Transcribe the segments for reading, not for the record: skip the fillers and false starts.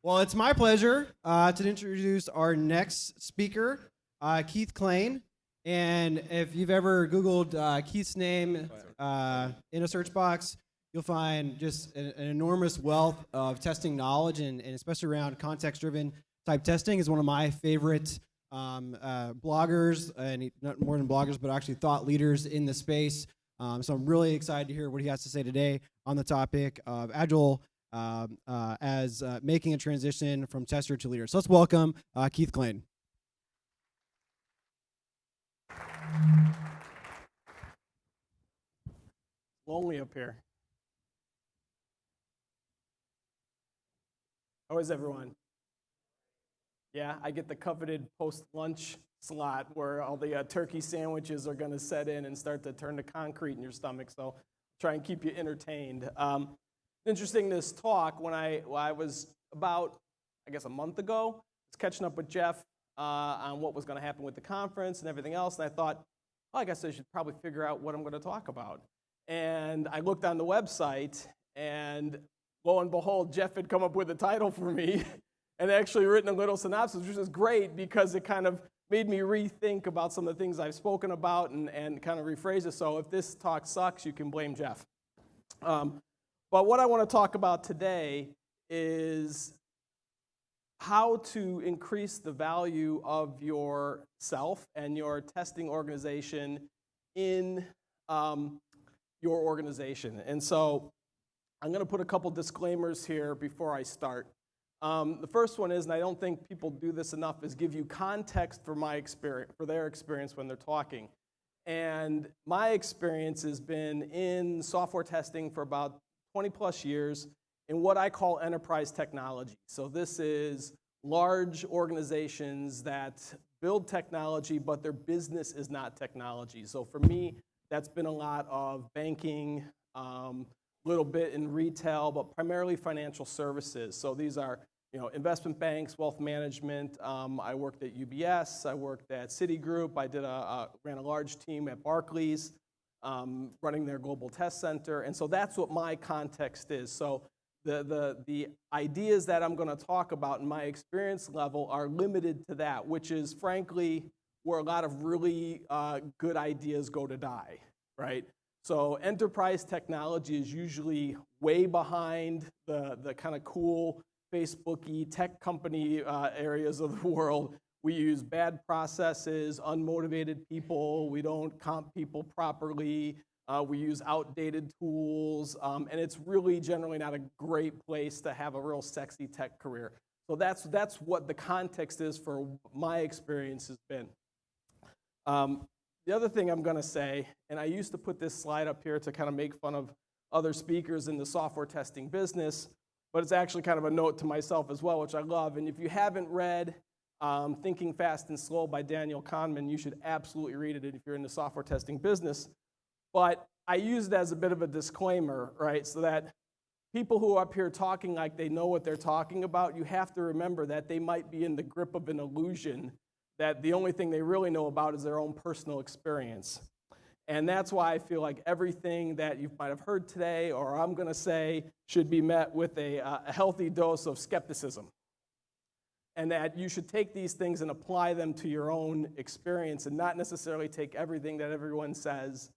Well, it's my pleasure to introduce our next speaker, Keith Klain. And if you've ever Googled Keith's name in a search box, you'll find just an enormous wealth of testing knowledge, and especially around context-driven type testing is one of my favorite bloggers, and not more than bloggers, but actually thought leaders in the space. So I'm really excited to hear what he has to say today on the topic of Agile as making a transition from tester to leader. So let's welcome Keith Klain. Lonely up here. How is everyone? Yeah, I get the coveted post-lunch slot where all the turkey sandwiches are going to set in and start to turn to concrete in your stomach, so try and keep you entertained. Interesting, this talk, when I was about, I guess, a month ago, I was catching up with Jeff on what was going to happen with the conference and everything else, and I thought, well, I guess I should probably figure out what I'm going to talk about. And I looked on the website, and lo and behold, Jeff had come up with a title for me and actually written a little synopsis, which is great because it kind of made me rethink about some of the things I've spoken about and kind of rephrase it. So if this talk sucks, you can blame Jeff. But what I want to talk about today is how to increase the value of yourself and your testing organization in your organization. And so I'm going to put a couple disclaimers here before I start. The first one is, and I don't think people do this enough, is give you context for my experience, for their experience when they're talking. And my experience has been in software testing for about 20 plus years in what I call enterprise technology. So this is large organizations that build technology, but their business is not technology. So for me, that's been a lot of banking, little bit in retail, but primarily financial services. So these are, investment banks, wealth management. I worked at UBS. I worked at Citigroup. I ran a large team at Barclays, running their global test center. And so that's what my context is. So the ideas that I'm going to talk about in my experience level are limited to that, which is frankly where a lot of really good ideas go to die, right? So enterprise technology is usually way behind the kind of cool Facebook-y tech company areas of the world. We use bad processes, unmotivated people, we don't comp people properly, we use outdated tools, and it's really generally not a great place to have a real sexy tech career. So that's what the context is for my experience has been. The other thing I'm going to say, and I used to put this slide up here to kind of make fun of other speakers in the software testing business, but it's actually kind of a note to myself as well, which I love. And if you haven't read Thinking Fast and Slow by Daniel Kahneman, you should absolutely read it if you're in the software testing business. But I use it as a bit of a disclaimer, right, so that people who are up here talking like they know what they're talking about, you have to remember that they might be in the grip of an illusion that the only thing they really know about is their own personal experience. And that's why I feel like everything that you might have heard today or I'm going to say should be met with a healthy dose of skepticism. And that you should take these things and apply them to your own experience and not necessarily take everything that everyone says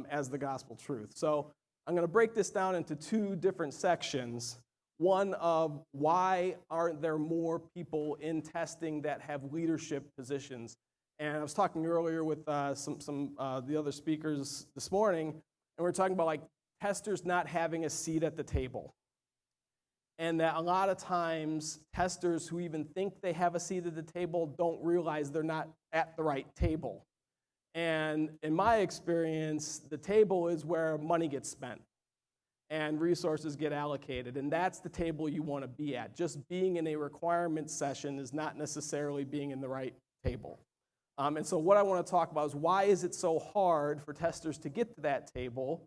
as the gospel truth. So I'm going to break this down into two different sections. One of why aren't there more people in testing that have leadership positions? And I was talking earlier with some the other speakers this morning, and we were talking about like testers not having a seat at the table. And that a lot of times testers who even think they have a seat at the table don't realize they're not at the right table. And in my experience, the table is where money gets spent and resources get allocated, and that's the table you want to be at. Just being in a requirement session is not necessarily being in the right table. And so what I want to talk about is why is it so hard for testers to get to that table,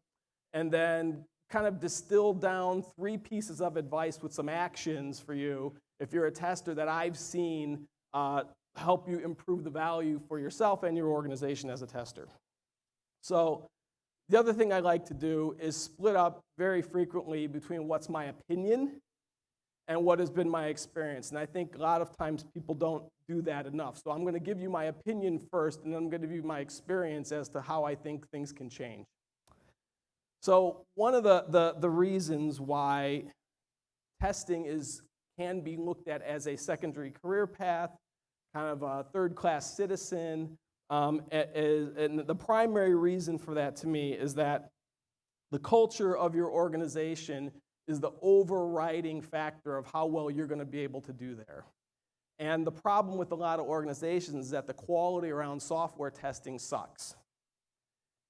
and then kind of distill down 3 pieces of advice with some actions for you if you're a tester that I've seen help you improve the value for yourself and your organization as a tester. So the other thing I like to do is split up very frequently between what's my opinion and what has been my experience. And I think a lot of times people don't do that enough. So I'm going to give you my opinion first, and then I'm going to give you my experience as to how I think things can change. So one of the reasons why testing can be looked at as a secondary career path, kind of a third-class citizen, and the primary reason for that to me is that the culture of your organization is the overriding factor of how well you're going to be able to do there. And the problem with a lot of organizations is that the quality around software testing sucks.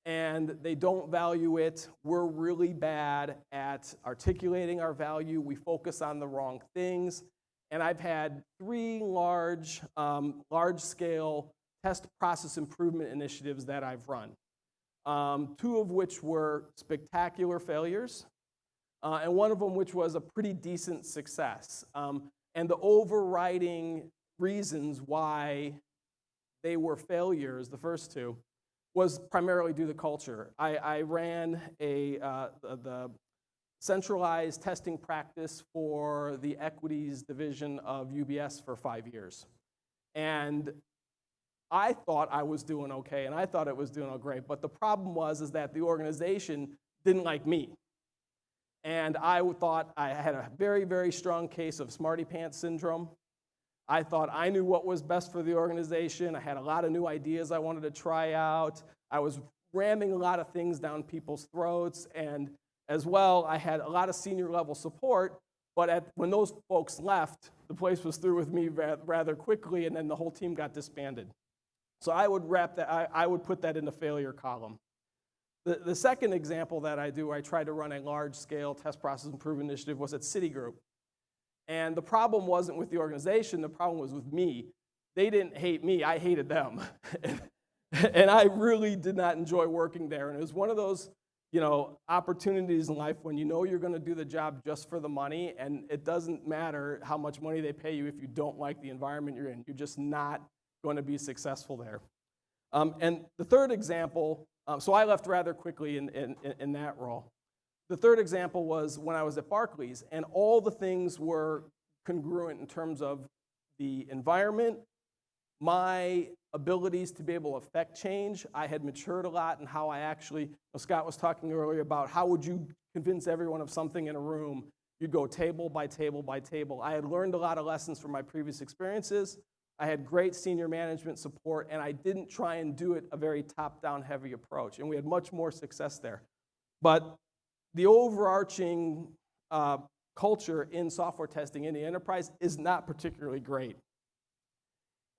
And they don't value it. We're really bad at articulating our value. We focus on the wrong things. And I've had 3 large-scale test process improvement initiatives that I've run, 2 of which were spectacular failures, and one of them which was a pretty decent success. And the overriding reasons why they were failures, the first 2, was primarily due to culture. I ran the centralized testing practice for the equities division of UBS for 5 years. And I thought I was doing okay, and I thought it was doing great. But the problem was that the organization didn't like me. And I thought I had a very, very strong case of smarty pants syndrome. I thought I knew what was best for the organization. I had a lot of new ideas I wanted to try out. I was ramming a lot of things down people's throats. And as well, I had a lot of senior level support. But when those folks left, the place was through with me rather quickly, and then the whole team got disbanded. So I would I would put that in the failure column. The second example that I tried to run a large-scale test process improvement initiative was at Citigroup. And the problem wasn't with the organization, the problem was with me. They didn't hate me, I hated them. And I really did not enjoy working there. And it was one of those, opportunities in life when you know you're going to do the job just for the money, and it doesn't matter how much money they pay you if you don't like the environment you're in. You're just not going to be successful there. And the third example, so I left rather quickly in that role. The third example was when I was at Barclays, and all the things were congruent in terms of the environment, my abilities to be able to affect change. I had matured a lot in how I actually, Scott was talking earlier about how would you convince everyone of something in a room. You'd go table by table by table. I had learned a lot of lessons from my previous experiences. I had great senior management support, and I didn't try and do it a very top-down heavy approach, and we had much more success there. But the overarching culture in software testing in the enterprise is not particularly great.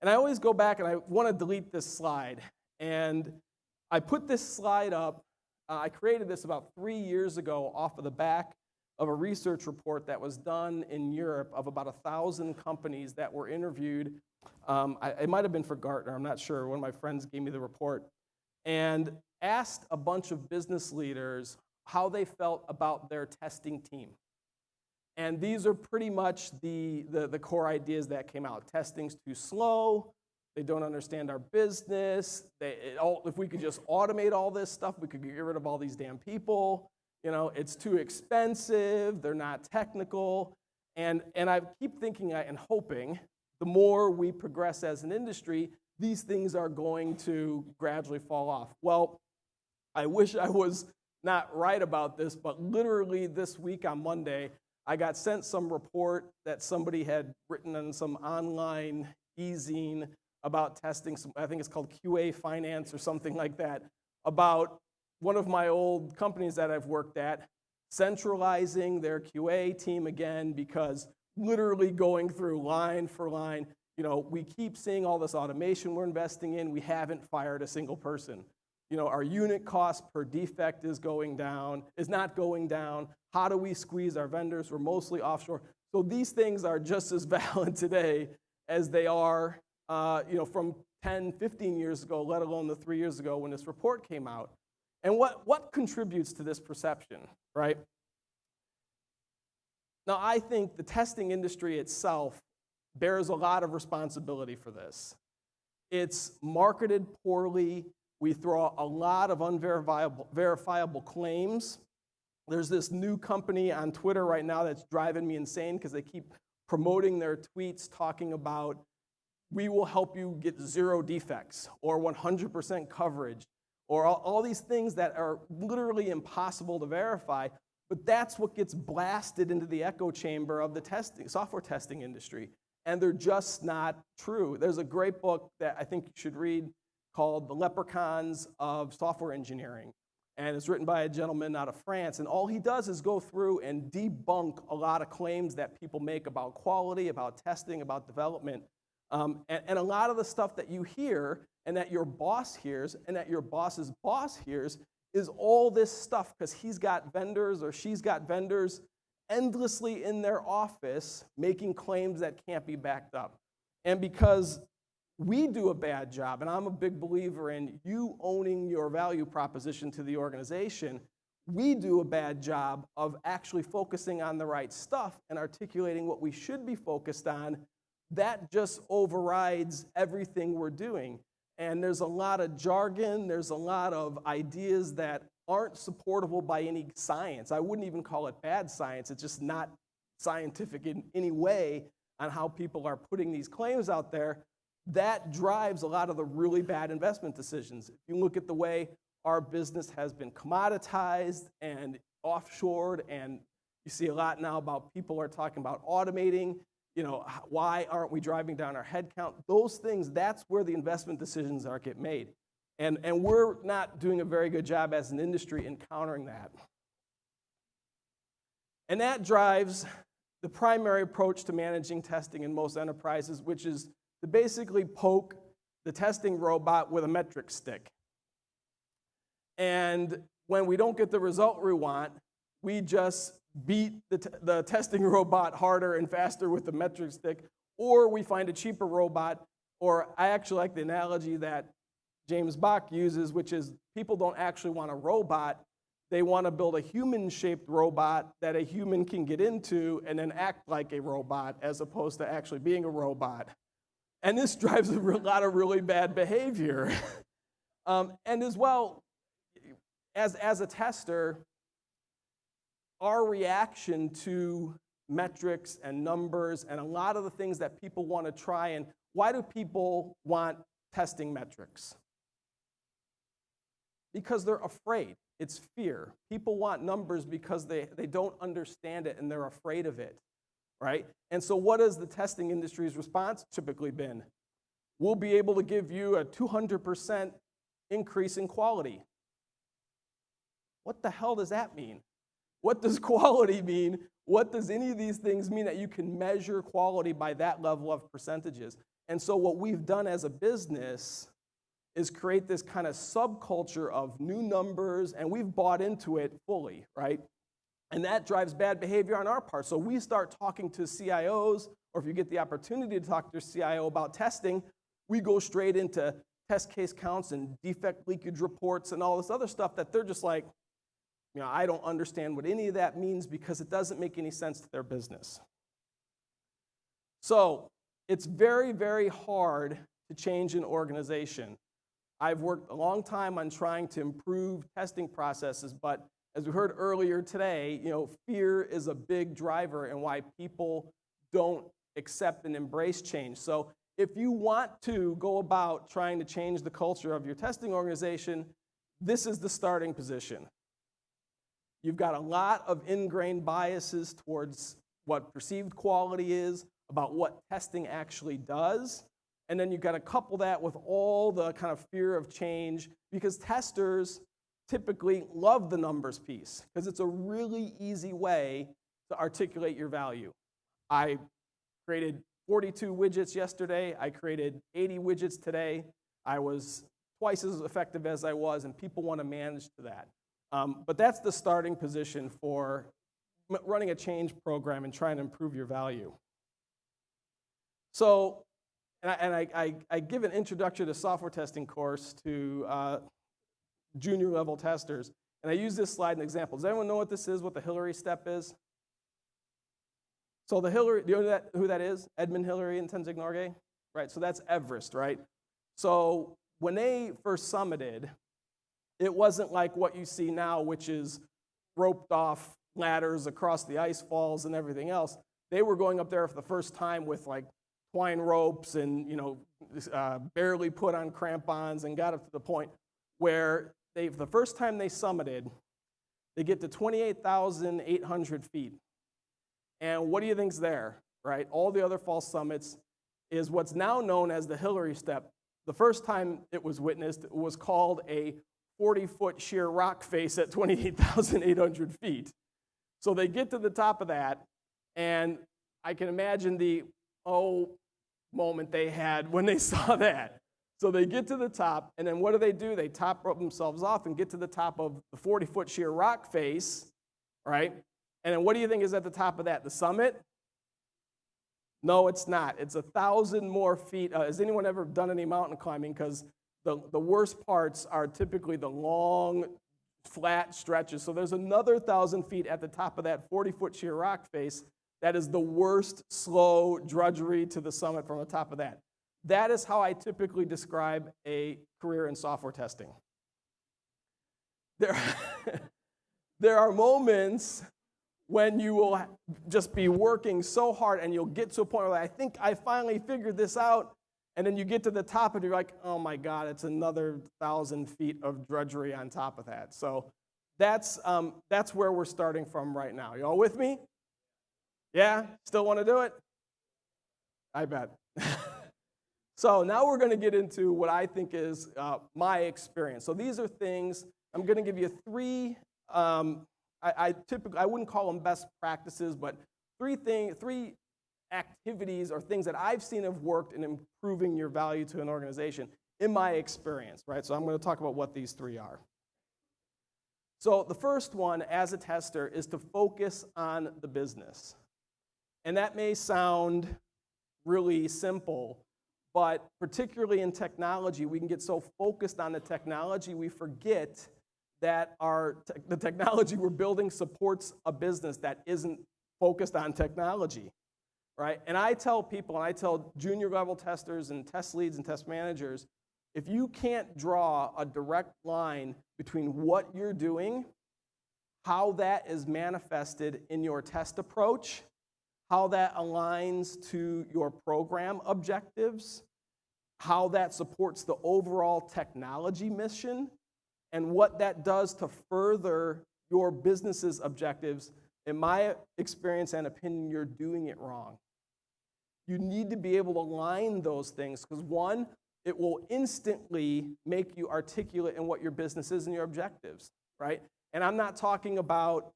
And I always go back and I want to delete this slide. And I put this slide up, I created this about 3 years ago off of the back of a research report that was done in Europe of about 1,000 companies that were interviewed. It might have been for Gartner, I'm not sure. One of my friends gave me the report. And asked a bunch of business leaders how they felt about their testing team. And these are pretty much the core ideas that came out. Testing's too slow. They don't understand our business. If we could just automate all this stuff, we could get rid of all these damn people. It's too expensive. They're not technical. And I keep thinking and hoping the more we progress as an industry, these things are going to gradually fall off. Well, I wish I was not right about this, but literally this week on Monday, I got sent some report that somebody had written on some online e-zine about testing, I think it's called QA Finance or something like that, about one of my old companies that I've worked at, centralizing their QA team again, because literally going through line for line, we keep seeing all this automation we're investing in, we haven't fired a single person. Our unit cost per defect is not going down. How do we squeeze our vendors? We're mostly offshore. So these things are just as valid today as they are, from 10, 15 years ago, let alone the 3 years ago when this report came out. And what contributes to this perception, right? Now, I think the testing industry itself bears a lot of responsibility for this. It's marketed poorly. We throw a lot of unverifiable claims. There's this new company on Twitter right now that's driving me insane because they keep promoting their tweets talking about, we will help you get 0 defects or 100% coverage or all these things that are literally impossible to verify. But that's what gets blasted into the echo chamber of the software testing industry. And they're just not true. There's a great book that I think you should read called The Leprechauns of Software Engineering. And it's written by a gentleman out of France. And all he does is go through and debunk a lot of claims that people make about quality, about testing, about development. And a lot of the stuff that you hear and that your boss hears and that your boss's boss hears is all this stuff because he's got vendors or she's got vendors endlessly in their office making claims that can't be backed up. And because we do a bad job, and I'm a big believer in you owning your value proposition to the organization, we do a bad job of actually focusing on the right stuff and articulating what we should be focused on. That just overrides everything we're doing. And there's a lot of jargon, there's a lot of ideas that aren't supportable by any science. I wouldn't even call it bad science, it's just not scientific in any way on how people are putting these claims out there. That drives a lot of the really bad investment decisions. If you look at the way our business has been commoditized and offshored, and you see a lot now about people are talking about automating, why aren't we driving down our headcount? Those things, that's where the investment decisions are get made. And we're not doing a very good job as an industry in countering that. And that drives the primary approach to managing testing in most enterprises, which is to basically poke the testing robot with a metric stick. And when we don't get the result we want, we just beat the testing robot harder and faster with the metric stick, or we find a cheaper robot, or I actually like the analogy that James Bach uses, which is people don't actually want a robot, they want to build a human-shaped robot that a human can get into and then act like a robot as opposed to actually being a robot. And this drives a lot of really bad behavior. And as well, as a tester, our reaction to metrics and numbers and a lot of the things that people want to try, and why do people want testing metrics? Because they're afraid. It's fear. People want numbers because they don't understand it and they're afraid of it, right? And so what has the testing industry's response typically been? We'll be able to give you a 200% increase in quality. What the hell does that mean? What does quality mean? What does any of these things mean that you can measure quality by that level of percentages? And so what we've done as a business is create this kind of subculture of new numbers, and we've bought into it fully, right? And that drives bad behavior on our part. So we start talking to CIOs, or if you get the opportunity to talk to your CIO about testing, we go straight into test case counts and defect leakage reports and all this other stuff that they're just like, I don't understand what any of that means because it doesn't make any sense to their business. So it's very, very hard to change an organization. I've worked a long time on trying to improve testing processes, but as we heard earlier today, fear is a big driver in why people don't accept and embrace change. So if you want to go about trying to change the culture of your testing organization, this is the starting position. You've got a lot of ingrained biases towards what perceived quality is, about what testing actually does, and then you've got to couple that with all the kind of fear of change, because testers typically love the numbers piece, because it's a really easy way to articulate your value. I created 42 widgets yesterday. I created 80 widgets today. I was twice as effective as I was, and people want to manage to that. But that's the starting position for running a change program and trying to improve your value. So, I give an introduction to software testing course to junior level testers, and I use this slide as an example. Does anyone know what this is, what the Hillary step is? So the Hillary, do you know who that is? Edmund Hillary and Tenzing Norgay? Right, so that's Everest, right? So when they first summited, it wasn't like what you see now, which is roped off ladders across the ice falls and everything else. They were going up there for the first time with like twine ropes and, barely put on crampons, and got up to the point where the first time they summited, they get to 28,800 feet. And what do you think's there, right? All the other fall summits is what's now known as the Hillary Step. The first time it was witnessed, it was called a 40-foot sheer rock face at 28,800 feet. So they get to the top of that, and I can imagine the moment they had when they saw that. So they get to the top, and then what do? They top rope themselves off and get to the top of the 40-foot sheer rock face, right? And then what do you think is at the top of that? The summit? No, it's not. It's 1,000 more feet. Has anyone ever done any mountain climbing? Because the worst parts are typically the long, flat stretches. So there's another 1,000 feet at the top of that 40-foot sheer rock face. That is the worst slow drudgery to the summit from the top of that. That is how I typically describe a career in software testing. There are moments when you will just be working so hard and you'll get to a point where I think I finally figured this out, and then you get to the top and you're like, oh my God, it's another 1,000 feet of drudgery on top of that. So that's where we're starting from right now. You all with me? Yeah? Still want to do it? I bet. So now we're going to get into what I think is my experience. So these are things, I'm going to give you three, I wouldn't call them best practices, but three activities or things that I've seen have worked in improving your value to an organization in my experience, right? So I'm going to talk about what these three are. So the first one, as a tester, is to focus on the business. And that may sound really simple, but particularly in technology, we can get so focused on the technology, we forget that the technology we're building supports a business that isn't focused on technology, right? And I tell people, and I tell junior level testers and test leads and test managers, if you can't draw a direct line between what you're doing, how that is manifested in your test approach, how that aligns to your program objectives, how that supports the overall technology mission, and what that does to further your business's objectives, in my experience and opinion, you're doing it wrong. You need to be able to align those things because, one, it will instantly make you articulate in what your business is and your objectives, right? And I'm not talking about,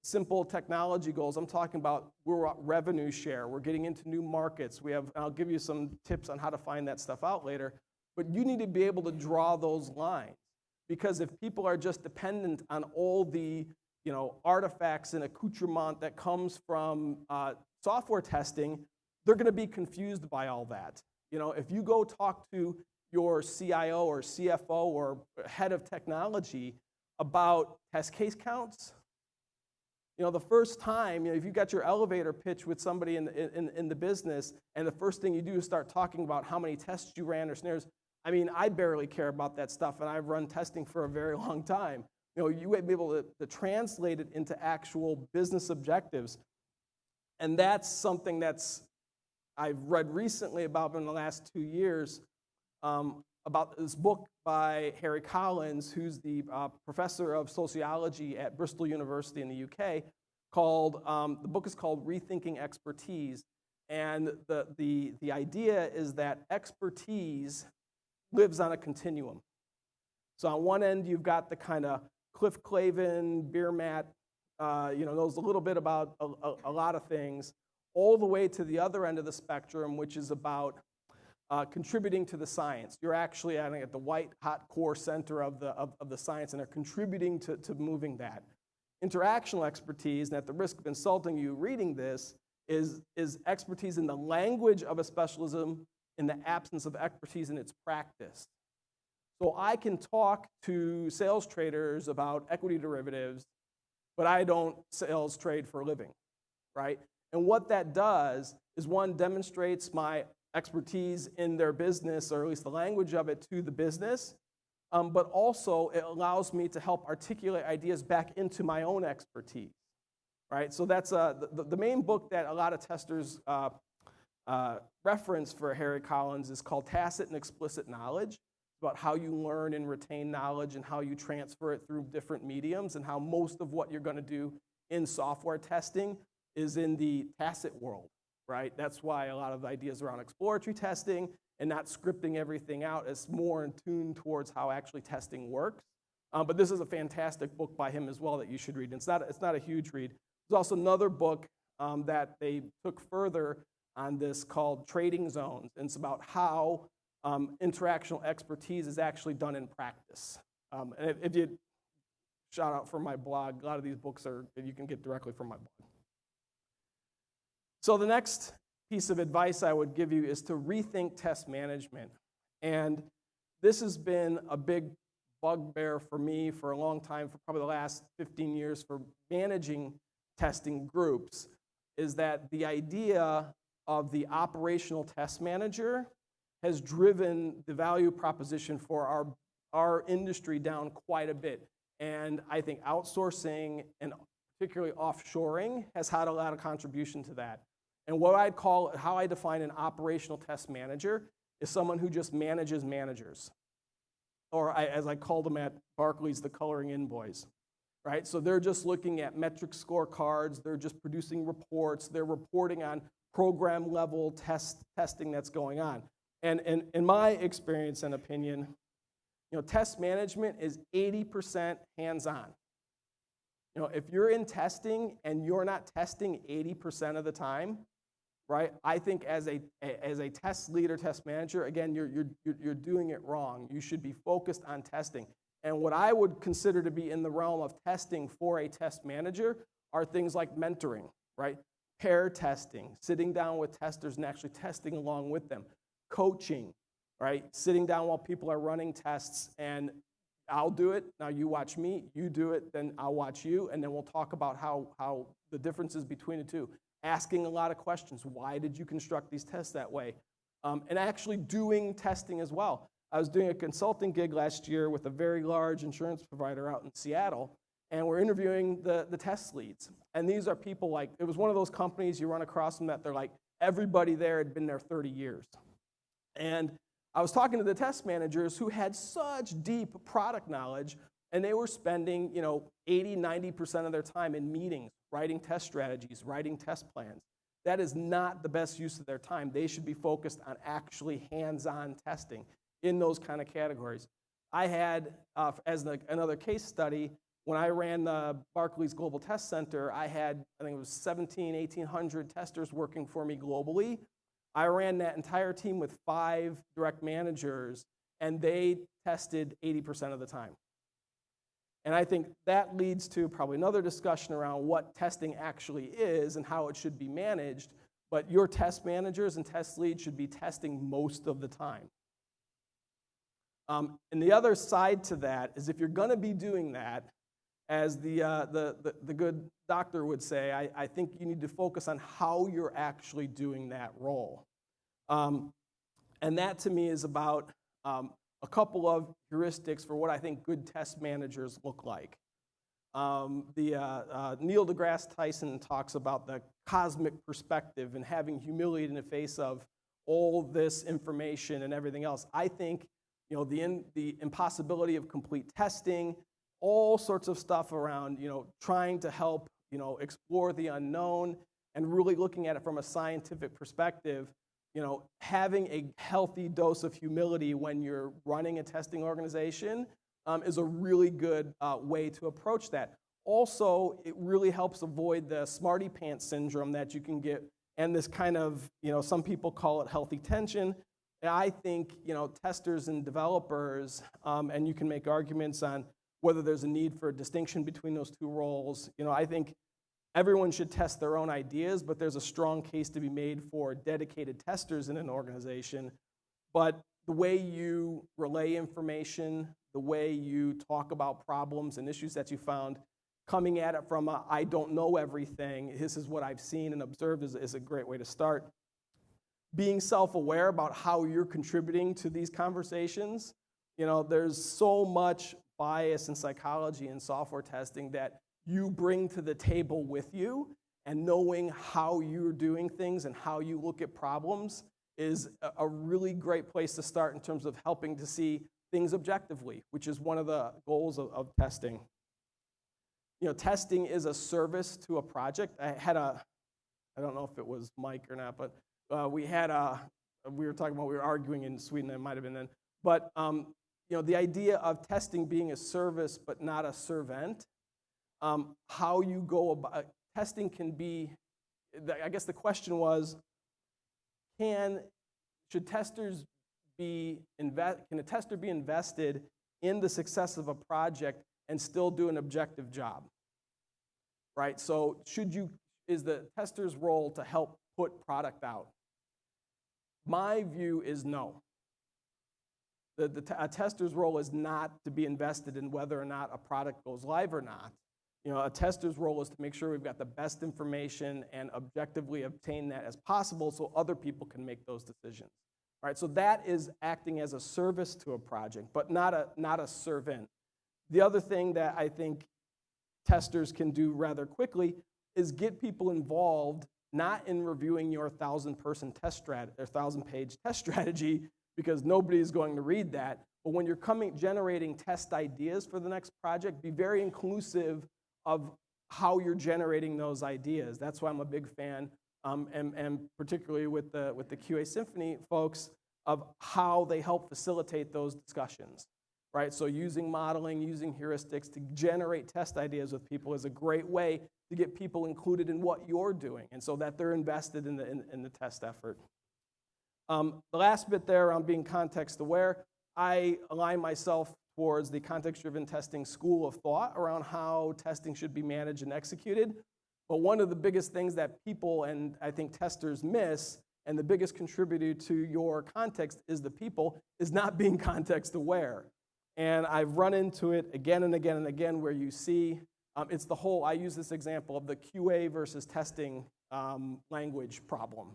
simple technology goals. I'm talking about we're at revenue share. We're getting into new markets. I'll give you some tips on how to find that stuff out later. But you need to be able to draw those lines. Because if people are just dependent on all the artifacts and accoutrement that comes from software testing, they're going to be confused by all that. If you go talk to your CIO or CFO or head of technology about test case counts, the first time, if you got your elevator pitch with somebody in the business, and the first thing you do is start talking about how many tests you ran or snares, I barely care about that stuff, and I've run testing for a very long time. You would be able to translate it into actual business objectives. And that's something I've read recently about in the last 2 years, about this book by Harry Collins, who's the professor of sociology at Bristol University in the UK, the book is called Rethinking Expertise. And the idea is that expertise lives on a continuum. So on one end, you've got the kind of Cliff Clavin, beer mat, knows a little bit about a lot of things, all the way to the other end of the spectrum, which is about contributing to the science. You're actually at the white hot core center of the science, and are contributing to moving that. Interactional expertise, and at the risk of insulting you reading this, is expertise in the language of a specialism in the absence of expertise in its practice. So I can talk to sales traders about equity derivatives, but I don't sales trade for a living, right? And what that does is, one, demonstrates my expertise in their business, or at least the language of it, to the business. but also it allows me to help articulate ideas back into my own expertise, right? So that's the main book that a lot of testers reference for Harry Collins is called Tacit and Explicit Knowledge. It's about how you learn and retain knowledge and how you transfer it through different mediums, and how most of what you're going to do in software testing is in the tacit world, right? That's why a lot of ideas around exploratory testing and not scripting everything out is more in tune towards how actually testing works. But this is a fantastic book by him as well that you should read. And it's not a huge read. There's also another book that they took further on this called Trading Zones. And it's about how interactional expertise is actually done in practice. And if you shout out from my blog, a lot of these books you can get directly from my blog. So the next piece of advice I would give you is to rethink test management. And this has been a big bugbear for me for a long time, for probably the last 15 years for managing testing groups, is that the idea of the operational test manager has driven the value proposition for our industry down quite a bit. And I think outsourcing and particularly offshoring has had a lot of contribution to that. And what I'd call, how I define an operational test manager is someone who just manages managers. Or as I call them at Barclays, the coloring in boys, right? So they're just looking at metric scorecards, they're just producing reports, they're reporting on program level testing that's going on. And in my experience and opinion, test management is 80% hands-on. If you're in testing and you're not testing 80% of the time, right? I think as a test leader, test manager, again, you're doing it wrong. You should be focused on testing. And what I would consider to be in the realm of testing for a test manager are things like mentoring, right? Pair testing, sitting down with testers and actually testing along with them. Coaching, right? Sitting down while people are running tests, and I'll do it, now you watch me, you do it, then I'll watch you, and then we'll talk about how the differences between the two. Asking a lot of questions. Why did you construct these tests that way? And actually doing testing as well. I was doing a consulting gig last year with a very large insurance provider out in Seattle, and we're interviewing the test leads. And these are people like, it was one of those companies you run across them that they're like, everybody there had been there 30 years. And I was talking to the test managers who had such deep product knowledge, and they were spending 80, 90% of their time in meetings, writing test strategies, writing test plans. That is not the best use of their time. They should be focused on actually hands-on testing in those kind of categories. I had, as another case study, when I ran the Barclays Global Test Center, I had, I think it was 1,800 testers working for me globally. I ran that entire team with 5 direct managers, and they tested 80% of the time. And I think that leads to probably another discussion around what testing actually is and how it should be managed, but your test managers and test leads should be testing most of the time. And the other side to that is if you're going to be doing that, as the good doctor would say, I think you need to focus on how you're actually doing that role. And that to me is about a couple of heuristics for what I think good test managers look like. Neil deGrasse Tyson talks about the cosmic perspective and having humility in the face of all this information and everything else. I think the impossibility of complete testing, all sorts of stuff around trying to help explore the unknown and really looking at it from a scientific perspective. Having a healthy dose of humility when you're running a testing organization is a really good way to approach that. Also, it really helps avoid the smarty pants syndrome that you can get, and this kind of, some people call it healthy tension. And I think, testers and developers, and you can make arguments on whether there's a need for a distinction between those two roles. I think everyone should test their own ideas, but there's a strong case to be made for dedicated testers in an organization. But the way you relay information, the way you talk about problems and issues that you found, coming at it from a, I don't know everything, this is what I've seen and observed is a great way to start. Being self-aware about how you're contributing to these conversations. You know, there's so much bias and psychology in software testing that you bring to the table with you, and knowing how you're doing things and how you look at problems is a really great place to start in terms of helping to see things objectively, which is one of the goals of testing. You know, testing is a service to a project. I don't know if it was Mike or not, but we were arguing in Sweden, it might have been then. But, you know, the idea of testing being a service but not a servant, how you go about, testing can be, I guess the question was, can a tester be invested in the success of a project and still do an objective job, right? So is the tester's role to help put product out? My view is no. A tester's role is not to be invested in whether or not a product goes live or not. You know, a tester's role is to make sure we've got the best information and objectively obtain that as possible so other people can make those decisions. All right, so that is acting as a service to a project, but not a servant. The other thing that I think testers can do rather quickly is get people involved, not in reviewing your 1,000-person test strategy or 1,000-page test strategy, because nobody is going to read that. But when you're generating test ideas for the next project, be very inclusive of how you're generating those ideas. That's why I'm a big fan, and particularly with the QA Symphony folks, of how they help facilitate those discussions, right? So using modeling, using heuristics to generate test ideas with people is a great way to get people included in what you're doing, and so that they're invested in the test effort. The last bit there around being context aware, I align myself towards the context-driven testing school of thought around how testing should be managed and executed. But one of the biggest things that people and I think testers miss, and the biggest contributor to your context is the people, is not being context aware. And I've run into it again and again and again where you see, it's the whole, I use this example of the QA versus testing language problem.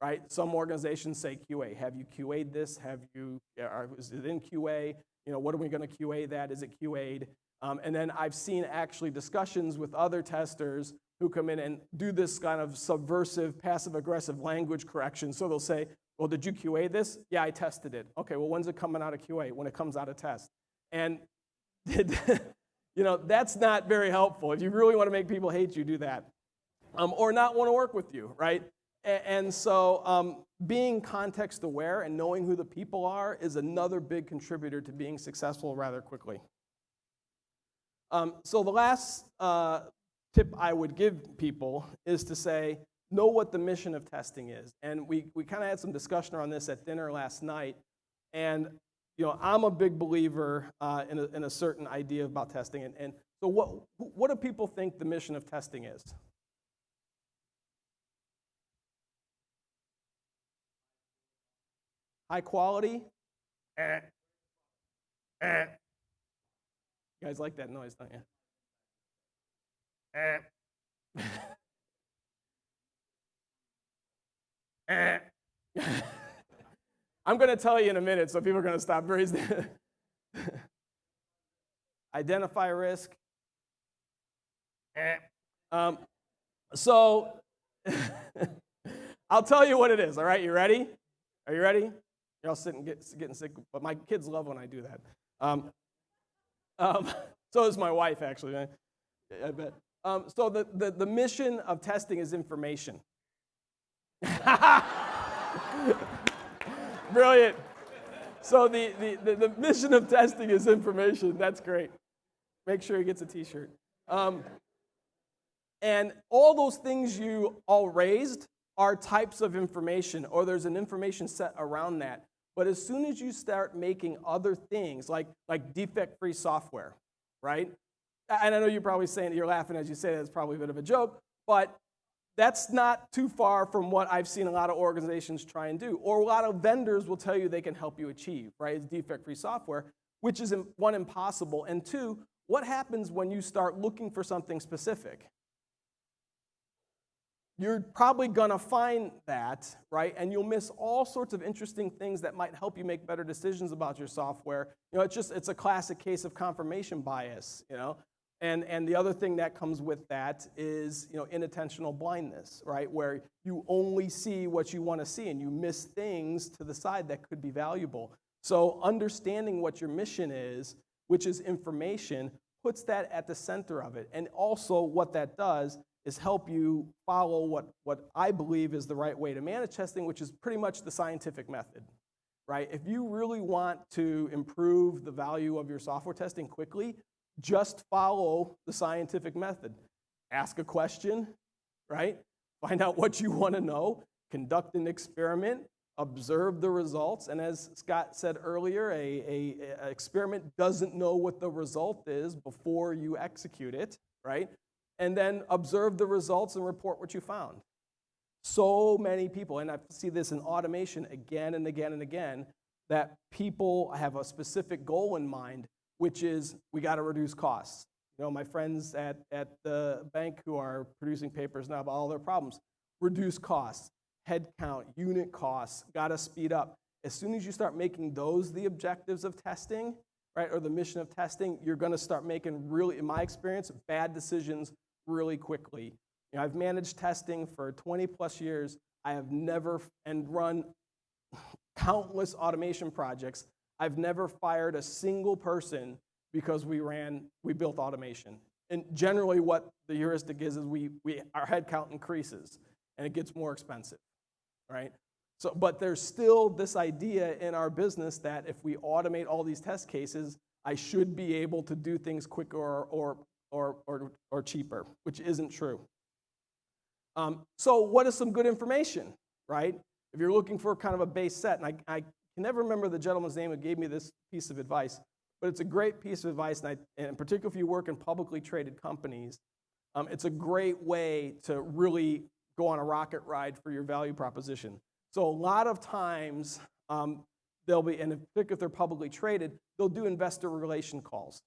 Right? Some organizations say QA. Have you QA'd this? Is it in QA? You know, what are we going to QA that? Is it QA'd? And then I've seen actually discussions with other testers who come in and do this kind of subversive, passive-aggressive language correction. So they'll say, well, did you QA this? Yeah, I tested it. Okay, well, when's it coming out of QA? When it comes out of test. And, you know, that's not very helpful. If you really want to make people hate you, do that. Or not want to work with you, right? And so being context aware and knowing who the people are is another big contributor to being successful rather quickly. So the last tip I would give people is to say, know what the mission of testing is. And we kind of had some discussion around this at dinner last night. And you know, I'm a big believer in a certain idea about testing. And so what do people think the mission of testing is? High quality. You guys like that noise, don't you? I'm going to tell you in a minute, so people are going to stop raising. Identify risk. So I'll tell you what it is. All right, you ready? Are you ready? You're all sitting getting sick, but my kids love when I do that. So is my wife, actually. I bet. So the mission of testing is information. Brilliant. So the mission of testing is information. That's great. Make sure he gets a T-shirt. And all those things you all raised are types of information, or there's an information set around that. But as soon as you start making other things, like defect-free software, right? And I know you're probably saying, you're laughing as you say that, it's probably a bit of a joke, but that's not too far from what I've seen a lot of organizations try and do, or a lot of vendors will tell you they can help you achieve, right? It's defect-free software, which is, one, impossible, and two, what happens when you start looking for something specific? you're probably going to find that, right? And you'll miss all sorts of interesting things that might help you make better decisions about your software. It's a classic case of confirmation bias, And the other thing that comes with that is, inattentional blindness, right? Where you only see what you want to see and you miss things to the side that could be valuable. So understanding what your mission is, which is information, puts that at the center of it. And also what that does is help you follow what I believe is the right way to manage testing, which is pretty much the scientific method, right? If you really want to improve the value of your software testing quickly, just follow the scientific method. Ask a question, right? Find out what you want to know, conduct an experiment, observe the results, and as Scott said earlier, a experiment doesn't know what the result is before you execute it, right? And then observe the results and report what you found. So many people, and I see this in automation again and again and again, that people have a specific goal in mind, which is we got to reduce costs. My friends at the bank who are producing papers now about all their problems, reduce costs. Headcount, unit costs, got to speed up. As soon as you start making those the objectives of testing, right, or the mission of testing, you're going to start making really, in my experience, bad decisions really quickly. I've managed testing for 20 plus years. I have never, and run countless automation projects. I've never fired a single person because we built automation. And generally what the heuristic is our headcount increases and it gets more expensive. Right? So, but there's still this idea in our business that if we automate all these test cases, I should be able to do things quicker or cheaper, which isn't true. So what is some good information, right? If you're looking for kind of a base set, and I can never remember the gentleman's name who gave me this piece of advice, but it's a great piece of advice, and particularly if you work in publicly traded companies, it's a great way to really go on a rocket ride for your value proposition. So a lot of times, they'll be, and particularly if they're publicly traded, they'll do investor relation calls,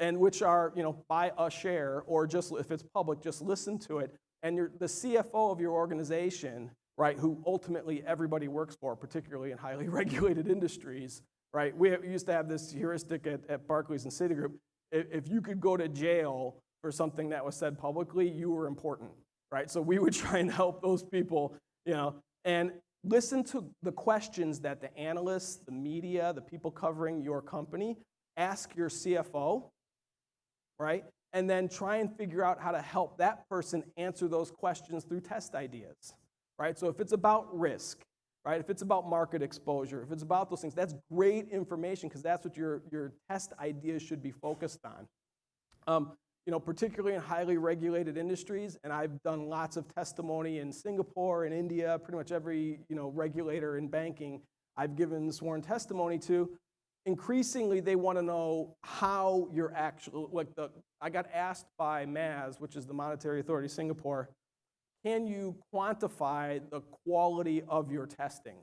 and which are, buy a share, or just if it's public, just listen to it. And the CFO of your organization, right, who ultimately everybody works for, particularly in highly regulated industries, right? We used to have this heuristic at Barclays and Citigroup. If you could go to jail for something that was said publicly, you were important. Right, so we would try and help those people, and listen to the questions that the analysts, the media, the people covering your company ask your CFO, right? And then try and figure out how to help that person answer those questions through test ideas, right? So if it's about risk, right? If it's about market exposure, if it's about those things, that's great information because that's what your test ideas should be focused on. Particularly in highly regulated industries, and I've done lots of testimony in Singapore and India, pretty much every regulator in banking I've given sworn testimony to. Increasingly, they want to know how you're actually, I got asked by MAS, which is the Monetary Authority of Singapore, can you quantify the quality of your testing?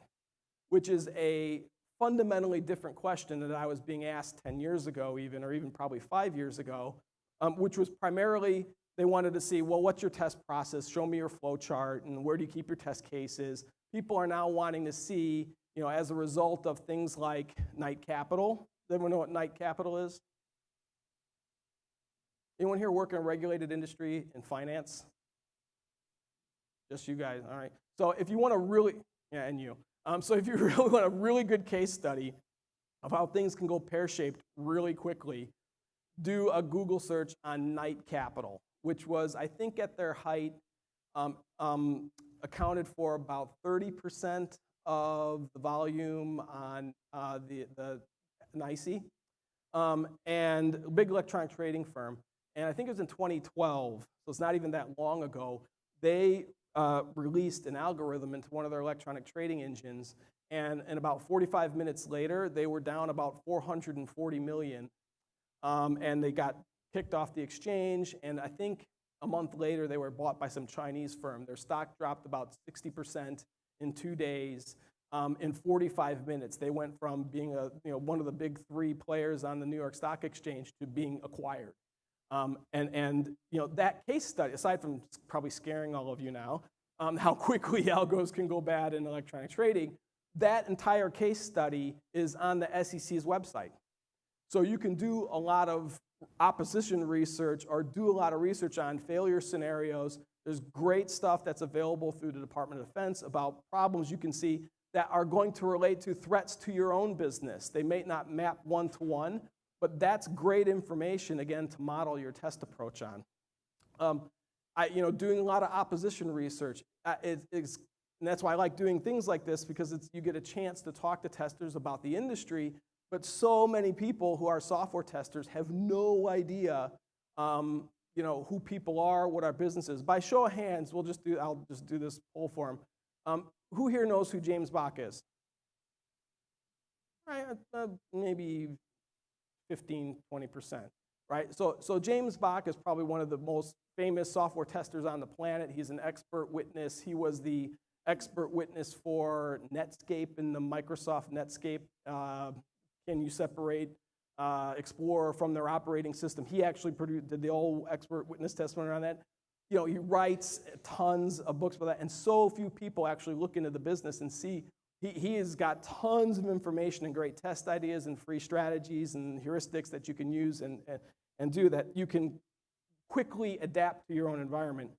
Which is a fundamentally different question that I was being asked 10 years ago or even probably 5 years ago. Which was primarily, they wanted to see, well, what's your test process? Show me your flow chart, and where do you keep your test cases? People are now wanting to see, as a result of things like Knight Capital. Does everyone know what Knight Capital is? Anyone here work in a regulated industry in finance? Just you guys, all right. So if you want to really, and you. So if you really want a really good case study of how things can go pear-shaped really quickly, do a Google search on Knight Capital, which was, I think at their height, accounted for about 30% of the volume on the NYSE, and a big electronic trading firm. And I think it was in 2012, so it's not even that long ago, they released an algorithm into one of their electronic trading engines, and about 45 minutes later, they were down about 440 million. And they got kicked off the exchange, and I think a month later they were bought by some Chinese firm. Their stock dropped about 60% in 2 days. In 45 minutes, they went from being one of the big three players on the New York Stock Exchange to being acquired. And that case study, aside from probably scaring all of you now, how quickly algos can go bad in electronic trading, that entire case study is on the SEC's website. So you can do a lot of opposition research or do a lot of research on failure scenarios. There's great stuff that's available through the Department of Defense about problems you can see that are going to relate to threats to your own business. They may not map one-to-one, but that's great information, again, to model your test approach on. Doing a lot of opposition research, and that's why I like doing things like this, because you get a chance to talk to testers about the industry, but so many people who are software testers have no idea who people are, what our business is. By show of hands, I'll just do this poll for them. Who here knows who James Bach is? Right, maybe 15, 20%, right? So James Bach is probably one of the most famous software testers on the planet. He's an expert witness. He was the expert witness for Netscape and the Microsoft Netscape. Can you separate Explorer from their operating system? He actually did the whole expert witness testimony on that. He writes tons of books about that, and so few people actually look into the business and see. He has got tons of information and great test ideas and free strategies and heuristics that you can use and do that you can quickly adapt to your own environment.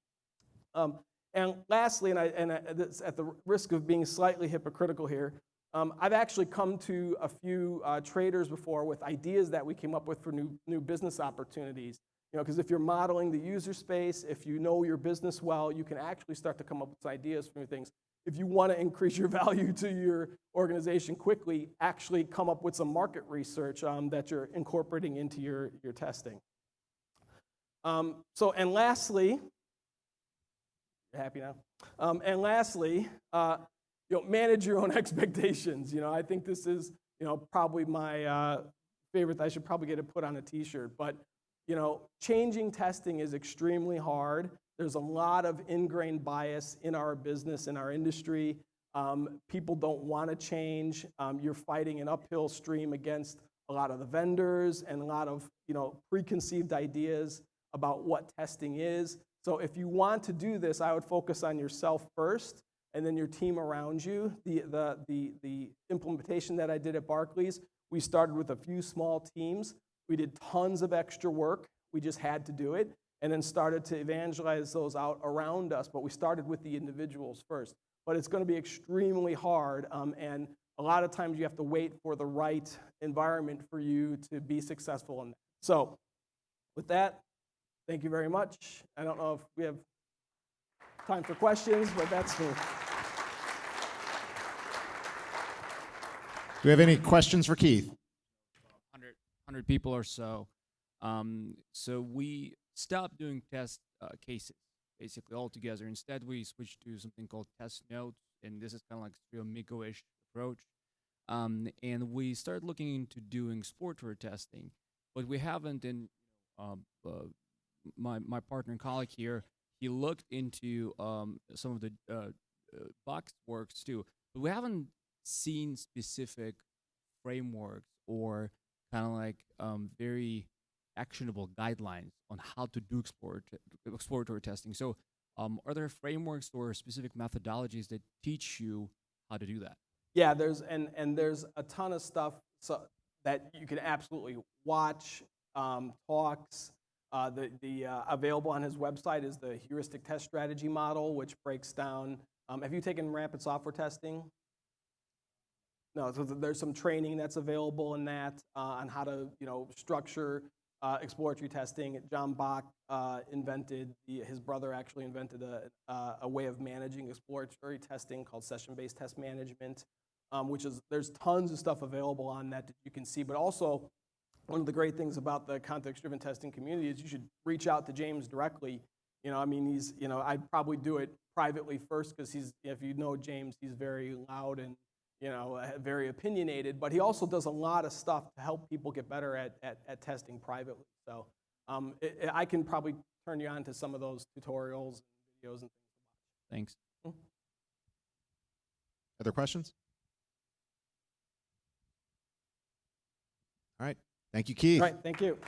And lastly, at the risk of being slightly hypocritical here, I've actually come to a few traders before with ideas that we came up with for new business opportunities. Because if you're modeling the user space, if you know your business well, you can actually start to come up with ideas for new things. If you want to increase your value to your organization quickly, actually come up with some market research that you're incorporating into your testing. And lastly, you're happy now? And lastly, manage your own expectations. I think this is, probably my favorite. I should probably get it put on a t-shirt, but changing testing is extremely hard. There's a lot of ingrained bias in our business, in our industry. People don't want to change. You're fighting an uphill stream against a lot of the vendors and a lot of preconceived ideas about what testing is. So if you want to do this, I would focus on yourself first, and then your team around you. The implementation that I did at Barclays, we started with a few small teams. We did tons of extra work. We just had to do it, and then started to evangelize those out around us. But we started with the individuals first. But it's going to be extremely hard, and a lot of times you have to wait for the right environment for you to be successful in that. So with that, thank you very much. I don't know if we have time for questions, but that's me. Do we have any questions for Keith? 100 people or so. So we stopped doing test cases, basically altogether. Instead, we switched to something called test notes, and this is kind of like a real Miko-ish approach. And we started looking into doing exploratory testing, but we haven't. And my partner and colleague here, he looked into some of the box works too, but we haven't seen specific frameworks or kind of like very actionable guidelines on how to do exploratory testing. So are there frameworks or specific methodologies that teach you how to do that? Yeah, there's a ton of stuff that you can absolutely watch, talks. Available on his website is the heuristic test strategy model, which breaks down. Have you taken rapid software testing? No, so there's some training that's available in that on how to structure exploratory testing. John Bach invented, his brother actually invented a way of managing exploratory testing called session-based test management, there's tons of stuff available on that you can see. But also, one of the great things about the context-driven testing community is you should reach out to James directly. I'd probably do it privately first, because if you know James, he's very loud and very opinionated, but he also does a lot of stuff to help people get better at testing privately. So I can probably turn you on to some of those tutorials and videos and things to watch. Thanks. Other questions? All right. Thank you, Keith. All right. Thank you.